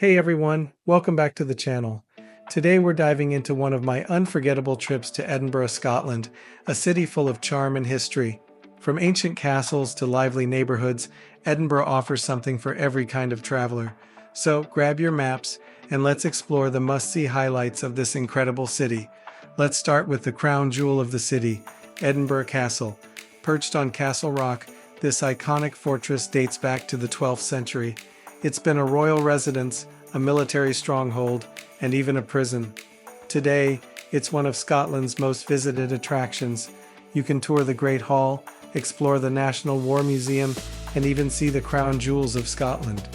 Hey everyone, welcome back to the channel. Today we're diving into one of my unforgettable trips to Edinburgh, Scotland, a city full of charm and history. From ancient castles to lively neighborhoods, Edinburgh offers something for every kind of traveler. So grab your maps and let's explore the must-see highlights of this incredible city. Let's start with the crown jewel of the city, Edinburgh Castle. Perched on Castle Rock, this iconic fortress dates back to the 12th century. It's been a royal residence, a military stronghold, and even a prison. Today, it's one of Scotland's most visited attractions. You can tour the Great Hall, explore the National War Museum, and even see the crown jewels of Scotland.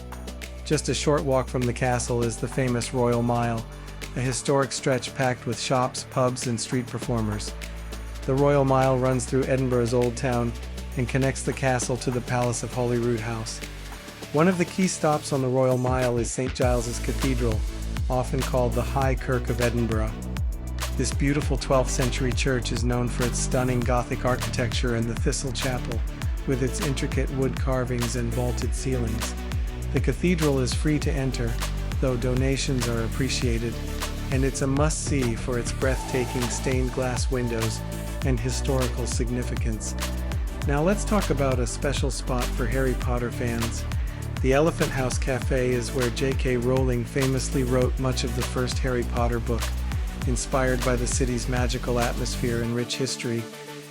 Just a short walk from the castle is the famous Royal Mile, a historic stretch packed with shops, pubs, and street performers. The Royal Mile runs through Edinburgh's Old Town and connects the castle to the Palace of Holyrood House. One of the key stops on the Royal Mile is St. Giles's Cathedral, often called the High Kirk of Edinburgh. This beautiful 12th century church is known for its stunning Gothic architecture and the Thistle Chapel, with its intricate wood carvings and vaulted ceilings. The cathedral is free to enter, though donations are appreciated, and it's a must-see for its breathtaking stained glass windows and historical significance. Now let's talk about a special spot for Harry Potter fans. The Elephant House Cafe is where J.K. Rowling famously wrote much of the first Harry Potter book, inspired by the city's magical atmosphere and rich history.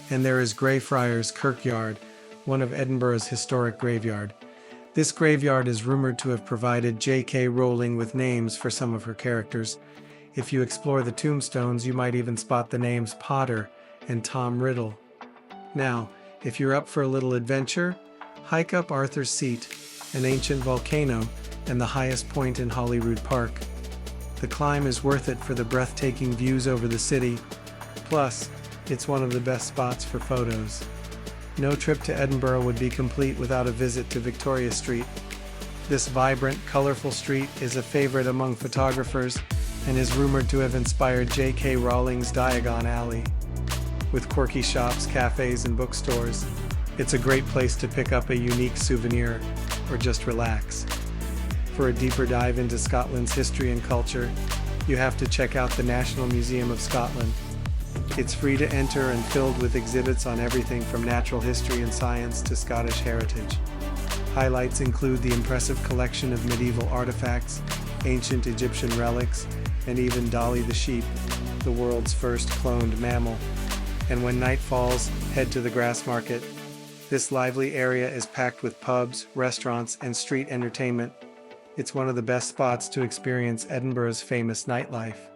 And there is Greyfriars Kirkyard, one of Edinburgh's historic graveyard. This graveyard is rumored to have provided J.K. Rowling with names for some of her characters. If you explore the tombstones, you might even spot the names Potter and Tom Riddle. Now, if you're up for a little adventure, hike up Arthur's Seat, an ancient volcano and the highest point in Holyrood Park. The climb is worth it for the breathtaking views over the city, plus it's one of the best spots for photos. No trip to Edinburgh would be complete without a visit to Victoria Street. This vibrant, colorful street is a favorite among photographers and is rumored to have inspired J.K. Rowling's Diagon Alley. With quirky shops, cafes, and bookstores, it's a great place to pick up a unique souvenir or just relax. For a deeper dive into Scotland's history and culture, you have to check out the National Museum of Scotland. It's free to enter and filled with exhibits on everything from natural history and science to Scottish heritage. Highlights include the impressive collection of medieval artifacts, ancient Egyptian relics, and even Dolly the sheep, the world's first cloned mammal. And when night falls, head to the grass market. This lively area is packed with pubs, restaurants, and street entertainment. It's one of the best spots to experience Edinburgh's famous nightlife.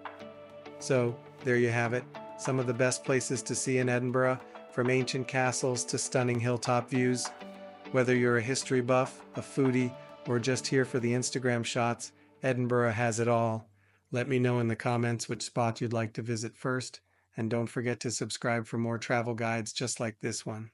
So, there you have it, some of the best places to see in Edinburgh, from ancient castles to stunning hilltop views. Whether you're a history buff, a foodie, or just here for the Instagram shots, Edinburgh has it all. Let me know in the comments which spot you'd like to visit first, and don't forget to subscribe for more travel guides just like this one.